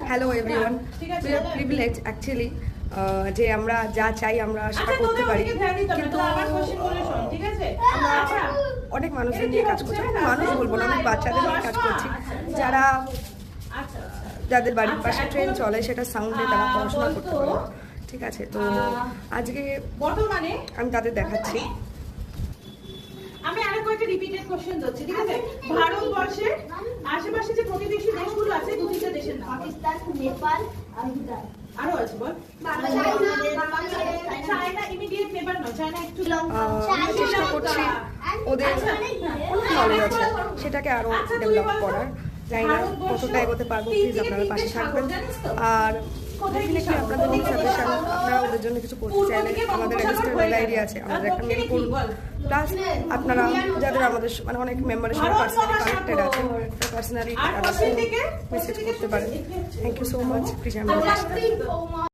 Hello everyone, we are privilege actually যে আমরা যা চাই আমরা সেটা করতে পারি, কিন্তু আমরা অনেক মানুষদের নিয়ে কাজ করছি। মানুষ বলবো না, অনেক বাচ্চাদের নিয়ে কাজ করছি যাদের বাড়ির পাশে ট্রেন চলে, সেটা সাউন্ডে তারা পড়াশোনা করতে পারে। ঠিক আছে, তো আজকে বর্তমানে আমি তাদের দেখাচ্ছি। আমি আরো কয়েকটা রিপিটেড কোশ্চেন দিচ্ছি, ঠিক আছে? ভারতবর্ষের আশেপাশে যে প্রতিবেশী দেশগুলো আছে, দুটো দেশের নাম। পাকিস্তান, নেপাল আর ভুটান। আরো আছে বল। চায়না ইমিডিয়েট নেবার নয়, চায়না একটু আমরা চেষ্টা করছি ওদের নলেজ আছে সেটাকে আরো ডেভেলপ করার। জানি না কতটা এগোতে পারবো, প্লিজ আপনারা পাশে থাকবেন। আর ডেফিনেটলি আপনাদের সাজেশন, আপনারা ওদের জন্য কিছু করতে চাইলে আমাদের রেজিস্টার মেল আইডি আছে, আমাদের একটা মেল করুন। প্লাস আপনারা যাদের আমাদের মানে অনেক মেম্বারের সাথে পার্সোনালি কানেক্টেড আছে, পার্সোনালি মেসেজ করতে পারেন। Thank you so much, please.